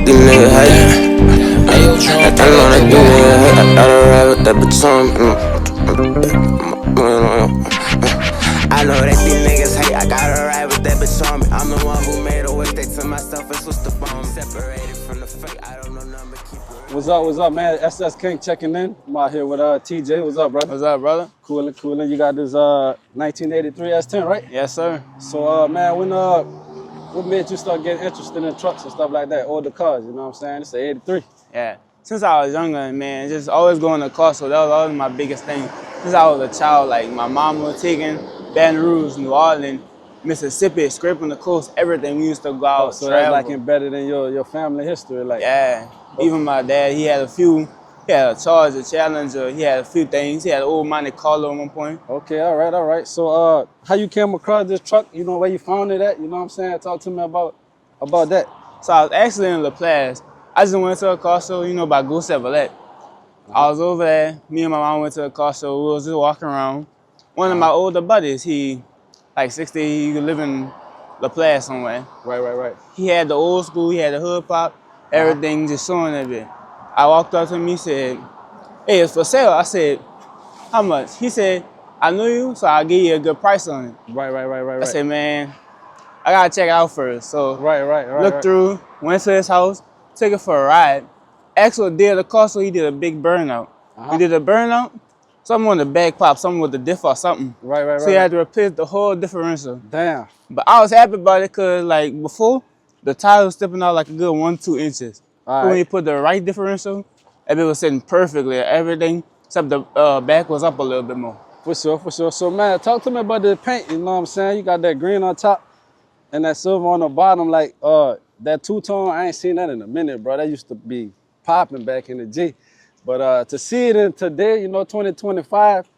these niggas hate. I know that these niggas hate. I gotta ride with that bitch on me. I know that these niggas hate. I gotta ride with that bitch on me. I'm the one who made a wish. They to myself and switched the phone. Separated from the fake. I don't know nothing but keep it. What's up, man? SS King checking in. I'm out here with TJ. What's up, brother? What's up, brother? Coolin'. You got this 1983 S10, right? Yes, sir. So, man, what made you start getting interested in trucks and stuff like that, older cars? You know what I'm saying? It's an 83. Yeah. Since I was younger, man, just always going to car, so that was always my biggest thing. Since I was a child, like my mom was taking Baton Rouge, New Orleans, Mississippi, scraping the coast, everything. We used to go out, so travel. that's like embedded in your family history, like. Yeah. Even my dad, he had a few. He had a Charger, Challenger. He had a few things. He had an old Monte Carlo at one point. Okay, all right. So, how you came across this truck? You know where you found it at? You know what I'm saying? Talk to me about that. So I was actually in La Place. I just went to a car show, by Go Chevrolet. I was over there. Me and my mom went to a car show. We was just walking around. One of my older buddies, he, like 60, he live in La Place somewhere. Right. He had the old school. He had the hood pop. Everything just showing a bit. I walked up to him. He said, "Hey, it's for sale." I said, "How much?" He said, "I know you, so I'll give you a good price on it." Right. I said, "Man, I gotta check it out first." So looked through, went to his house, took it for a ride. Actually did the car, so he did a big burnout. He did a burnout, something on the back pop, something with the diff or something. Right. So he had to replace the whole differential. Damn. But I was happy about it because like before, the tire was stepping out like a good 1-2 inches. All When right. you put the right differential, it was sitting perfectly. Everything except the back was up a little bit more. For sure. So, man, talk to me about the paint. You know what I'm saying? You got that green on top and that silver on the bottom. Like that two-tone, I ain't seen that in a minute, bro. That used to be popping back in the G. But to see it in today, 2025,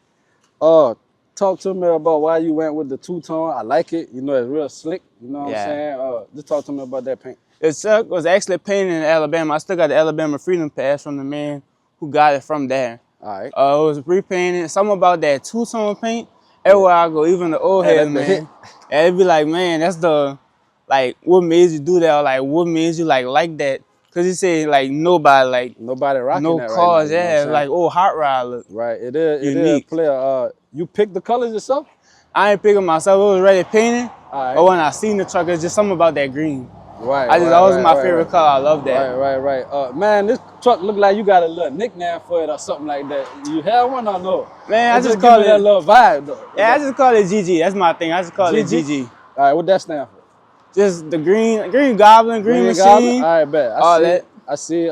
talk to me about why you went with the two-tone. I like it. It's real slick. You know what I'm saying? Just talk to me about that paint. It was actually painted in Alabama. I still got the Alabama Freedom Pass from the man who got it from there. All right. It was repainted. Something about that two-tone paint. Everywhere I go, even the old heads, man. And it'd be like, man, that's what made you do that? Or like, what made you like that? Cause he said like nobody rocking no that cars, right now, like hot rod look. Right, it is unique. Player. You picked the colors yourself? I ain't picking myself. It was already painted. All right. But when I seen the truck, it's just something about that green. Right. Always my favorite color. I love that. Right. Man, this truck look like you got a little nickname for it or something like that. You have one or no? Man, I just call call it that little vibe though. Yeah, I just call it GG. That's my thing. I just call it GG. All right, what that stand for? Just the green goblin, green machine. Goblin? All right, bet. I see.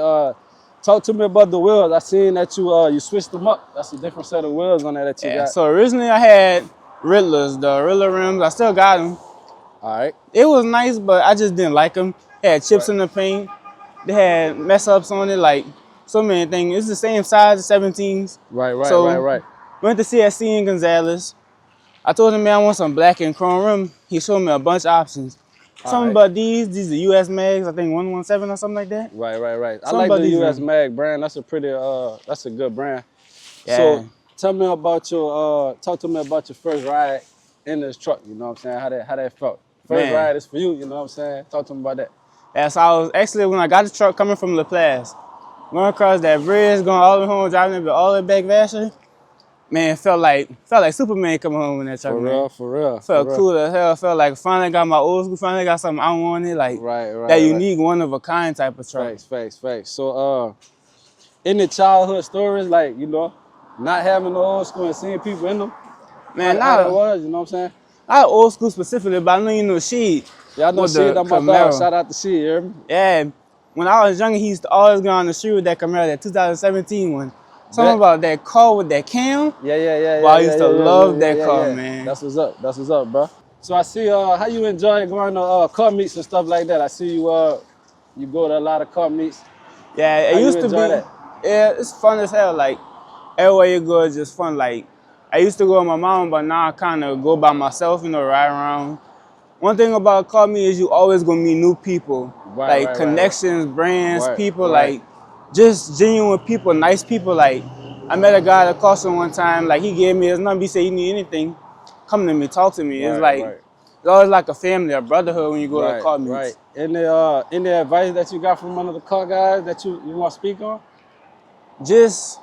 Talk to me about the wheels. I seen that you switched them up. That's a different set of wheels on that you got. So originally I had Riddlers, the Riddler rims. I still got them. All right. It was nice, but I just didn't like them. They had chips in the paint. They had mess ups on it, like so many things. It's the same size, the 17s. Right. Went to CSC in Gonzales. I told him, man, I want some black and chrome rim. He showed me a bunch of options. Something about these are US mags, I think 117 or something like that. Right. I like the US mag brand. That's a pretty, that's a good brand. Yeah. So tell me about talk to me about your first ride in this truck. You know what I'm saying? How that felt. First ride is for you. You know what I'm saying? Talk to me about that. Yeah, so I was actually, when I got the truck coming from La Place, going across that bridge, going all the way home, driving it all the way back Vasher, man, felt like Superman coming home in that truck, For real. Felt cool as hell. Felt like finally got my old school, finally got something I wanted, like that unique, one of a kind type of truck. Facts. So, any childhood stories, like, not having the old school and seeing people in them? Man, how it was, you know what I'm saying? Not old school specifically, but I know Sheed. Yeah, I know Sheed, I'm my dog. Shout out to Sheed, you hear me? Yeah, when I was younger, he used to always go on the street with that Camaro, that 2017 one. Something about that car with that cam. Yeah. Well, I used to love that car, man. That's what's up, bro. So I see how you enjoy going to car meets and stuff like that. I see you go to a lot of car meets. Yeah, it used to be. That? Yeah, it's fun as hell. Like everywhere you go, it's just fun. Like I used to go with my mom, but now I kind of go by myself, ride around. One thing about car meet is you always gonna meet new people, connections, brands, people like. Just genuine people, nice people. Like I met a guy at Costco one time. Like he gave me his number. He said, "You need anything, come to me, talk to me." It's like It's always like a family, a brotherhood when you go to car meets. Right. Any advice that you got from one of the car guys that you want to speak on? Just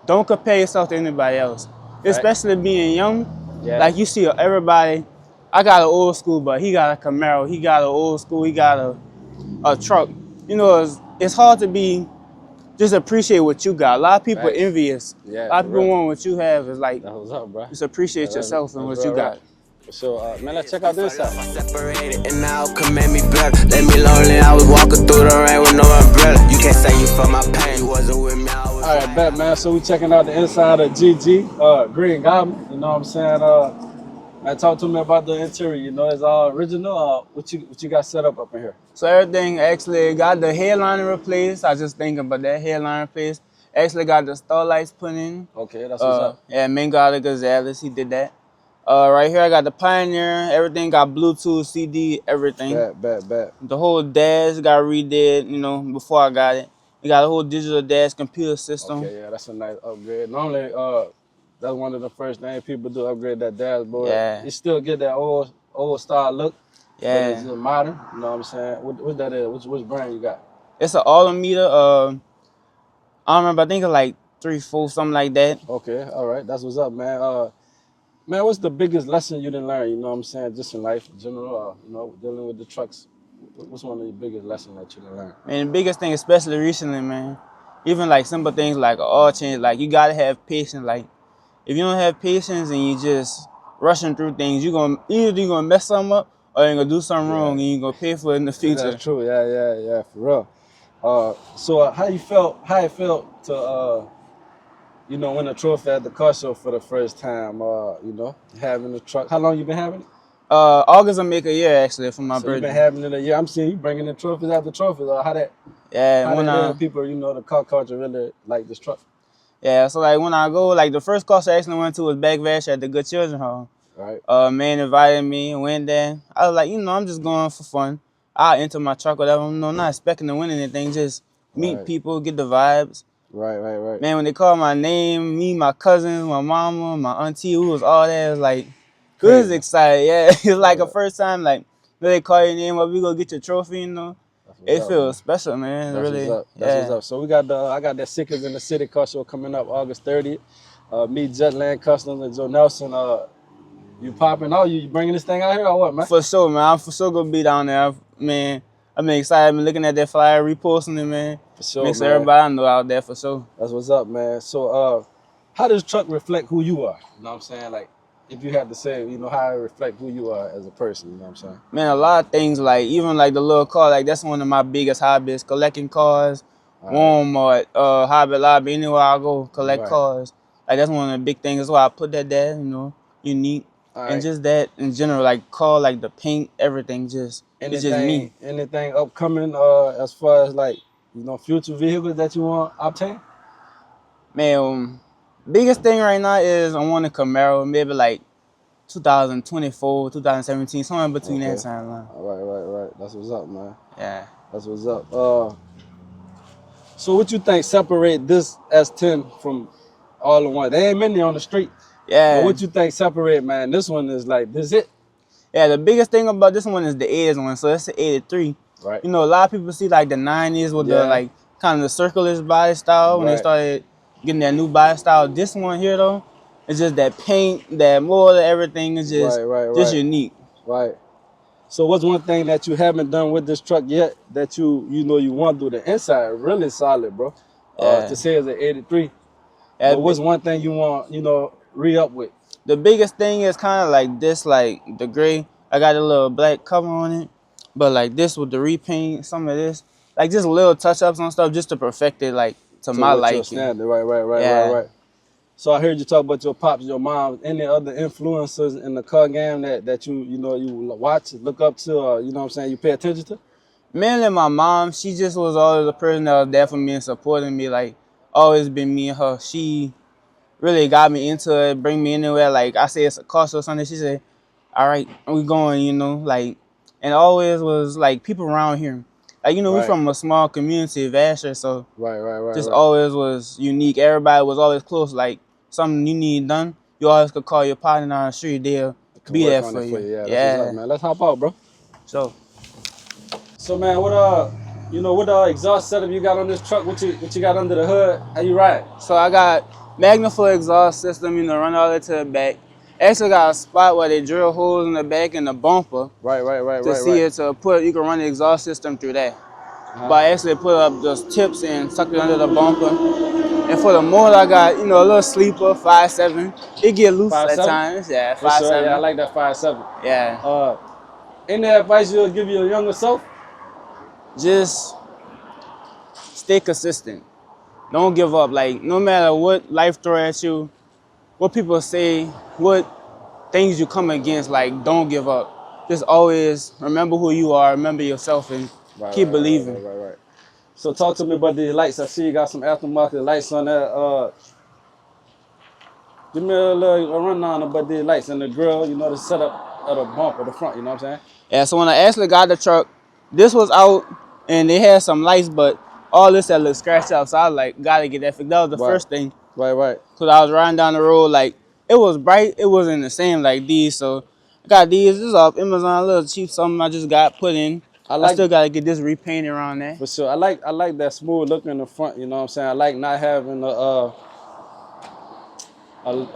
don't compare yourself to anybody else, especially being young. Yeah. Like you see everybody. I got an old school, but he got a Camaro. He got an old school. He got a truck. You know, it's hard to be just appreciate what you got. A lot of people envious. Yeah, a lot of people want what you have. It's like that was up, bro. Just appreciate yourself and what you got. So, man, let's check out this side. Separated and now command me better. Let me lonely, I was walking through the rain with no umbrella. You can't say you felt my pain, you wasn't with me, I was. All right, bet, man. So we checking out the inside of GG, Green Goblin. You know what I'm saying? Man, talk to me about the interior. You know, it's all original. What you got set up in here? So everything actually got the headliner replaced. I just thinking about that headliner replaced. Actually got the starlights put in. Okay, that's what's up. Yeah, Mangala Gonzalez, he did that. Right here I got the Pioneer. Everything got Bluetooth, CD, everything. Bet. The whole dash got redid, you know, before I got it. We got a whole digital dash computer system. Okay, yeah, that's a nice upgrade. Normally, that's one of the first things people do, upgrade that dashboard. Yeah. You still get that old style look. Yeah. But it's just modern. You know what I'm saying? What that is? Which brand you got? It's an altimeter. I don't remember. I think it's like 3-4, something like that. Okay, all right. That's what's up, man. Man, what's the biggest lesson you didn't learn? You know what I'm saying? Just in life in general, you know, dealing with the trucks. What's one of the biggest lessons that you didn't learn? And the biggest thing, especially recently, man, even like simple things like oil change, like you gotta have patience. Like if you don't have patience and you just rushing through things, you're gonna mess something up or you're gonna do something wrong and you're gonna pay for it in the future. That's true. Yeah, for real. So how it felt to you know, win a trophy at the car show for the first time, you know, having the truck. How long you been having it? August will make a year actually for my So birthday. you been having it a year. I'm seeing you bringing in trophies after trophies. Yeah, People, you know, the car culture really like this truck. Yeah, so like when I go, like the first car show I actually went to was Back Vash at the Good Children Home. Right. Man invited me and went there. I was like, you know, I'm just going for fun. I enter my truck, whatever. I'm not expecting to win anything. Just meet people, get the vibes. Right. Man, when they called my name, me, my cousins, my mama, my auntie, who was all there, it was like, we was excited. Yeah, it's like a first time, like, they call your name up, we go get your trophy, you know. It feels special, man. That's really. What's up. That's what's up. So we got I got that Sickers in the City car show coming up August 30th. Me, Jetland Customs, and Joe Nelson. You popping out? You bringing this thing out here or what, man? For sure, man. I'm for sure gonna be down there, man. I'm excited. I'm looking at that flyer, reposting it, man. For sure, makes man. everybody I know out there for sure. That's what's up, man. So, how does truck reflect who you are? You know what I'm saying? Like, if you had to say, you know, how it reflect who you are as a person. You know what I'm saying? Man, a lot of things, like even like the little car, like that's one of my biggest hobbies. Collecting cars, Walmart, Hobby Lobby, anywhere I go, collect cars. Like that's one of the big things. That's why I put that there. You know, unique. And just that in general, like car, like the paint, everything, it's just me. Anything upcoming as far as like, you know, future vehicles that you want to obtain? Man, biggest thing right now is I want a Camaro, maybe like 2024, 2017, somewhere in between that timeline. Right. That's what's up, man. Yeah. That's what's up. So what you think separate this S10 from all the ones? They ain't many on the street. Yeah. But what you think separate, man? This one is like, this it? Yeah, the biggest thing about this one is the 80s one, so it's the 83. Right. You know, a lot of people see like the 90s with the like kind of the circular body style when they started getting that new body style. This one here though, it's just that paint, that mold, everything is just just unique. Right. So what's one thing that you haven't done with this truck yet that you know you want to do? The inside really solid, bro. To say it's an 83. But what's one thing you want, you know, re-up with? The biggest thing is kind of like this, like the gray. I got a little black cover on it, but like this with the repaint, some of this, like just little touch-ups on stuff just to perfect it, like to my liking. Right. So I heard you talk about your pops, your mom. Any other influencers in the car game that you know you watch, look up to, or you know what I'm saying, you pay attention to? Mainly my mom. She just was always a person that was there for me and supporting me. Like always been me and her. She really got me into it, bring me anywhere. Like I say it's a car show or something. She said, all right, we going, you know, like, and always was like people around here. Like, you know, we from a small community, Vasher, so just always was unique. Everybody was always close. Like something you need done, you always could call your partner down the street. They'll be work there on for it you. Yeah, that's Yeah. what's up, man. Let's hop out, bro. So, So, man, what you know, what exhaust setup you got on this truck? What you got under the hood? How you ride? so I got magnified exhaust system, you know, run all the way to the back. Actually got a spot where they drill holes in the back and the bumper Right. to see it to put. You can run the exhaust system through that. But I actually put up those tips and tuck it under the bumper. And for the motor, I got, you know, a little sleeper, 5.7. It get loose at 5.7? times. Yeah, For sure. 5.7. Yeah, I like that 5.7. Yeah. Any advice you'll give your younger self? Just stay consistent. Don't give up. Like, no matter what life throw at you, what people say, what things you come against, like, don't give up. Just always remember who you are, remember yourself, and keep believing. Right. So talk to me about the lights. I see you got some aftermarket lights on there. Give me a rundown about the lights and the grill, you know, the setup of the bump or the front, you know what I'm saying? Yeah, so when I actually got the truck, this was out and they had some lights, but all this had looked scratched out. So I was like, gotta get that fixed. That was the first thing. Right. Cause I was riding down the road, like, it was bright. It wasn't the same like these. So I got these. This is off Amazon, a little cheap, something I just got put in. I still gotta get this repainted around there. For sure. I like that smooth look in the front, you know what I'm saying? I like not having a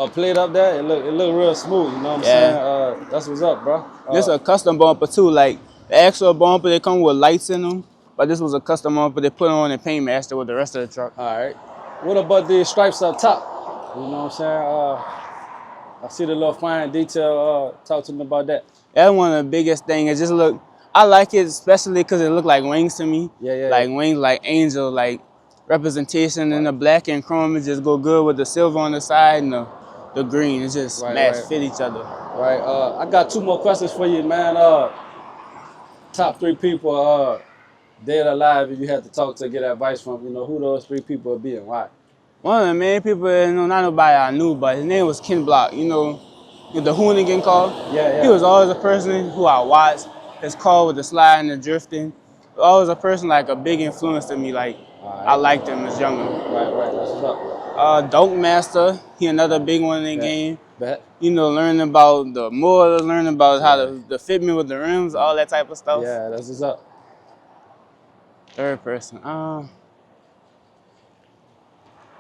plate up there. It look real smooth, you know what I'm saying? That's what's up, bro. This is a custom bumper too. Like the actual bumper, they come with lights in them. But this was a custom bumper they put on and paint master with the rest of the truck. All right. What about the stripes up top? You know what I'm saying? I see the little fine detail. Talk to me about that. That's one of the biggest things. It just look. I like it especially because it look like wings to me. Like wings, like angel, like representation in the black and chrome. It just go good with the silver on the side and the green. It just fit each other. Right. I got 2 more questions for you, man. Top 3 people, dead or alive, if you had to talk to get advice from, you know, who those 3 people would be and why? One of the main people, you know, not nobody I knew, but his name was Ken Block. You know, with the hoonigan call. Yeah. He was always a person who I watched. His call with the slide and the drifting. Always a person like a big influence to me. Like I liked him as younger. Right. That's what's up. Dunk Master, he another big one in the game. Bet. You know, learning about the motor, learning about how the fitment with the rims, all that type of stuff. Yeah, that's what's up. Third person,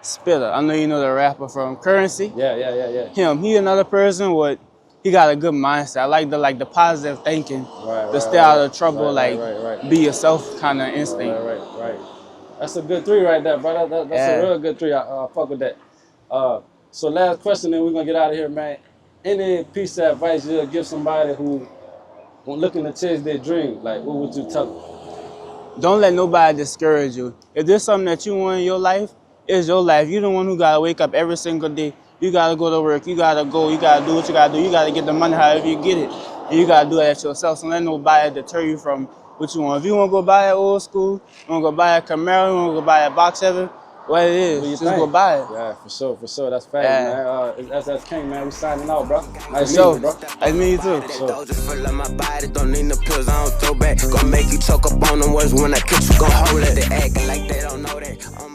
Spitter. I know you know the rapper from Currency. Yeah. Him, he another person with, he got a good mindset. I like the positive thinking, to stay out of trouble, be yourself kind of instinct. Right. That's a good 3 right there, brother. That's a real good 3. I fuck with that. So last question, then we're gonna get out of here, man. Any piece of advice you'll give somebody who looking to chase their dream? Like, what would you tell them? Don't let nobody discourage you. If there's something that you want in your life, it's your life. You're the one who gotta wake up every single day. You gotta go to work. You gotta go. You gotta do what you gotta do. You gotta get the money however you get it. And you gotta do that yourself. So don't let nobody deter you from what you want. If you wanna go buy an old school, you wanna go buy a Camaro, you wanna go buy a box 7, what it is, just go buy it. Yeah, for sure. That's fact, man. That's King, man. We signing out, bro. Nice to meet you, bro. Nice meet you too. Just fill up my body, don't need no pills, I don't throw back. Gonna make you choke up on the words when I catch you, gon' hold it. They acting like they don't know that.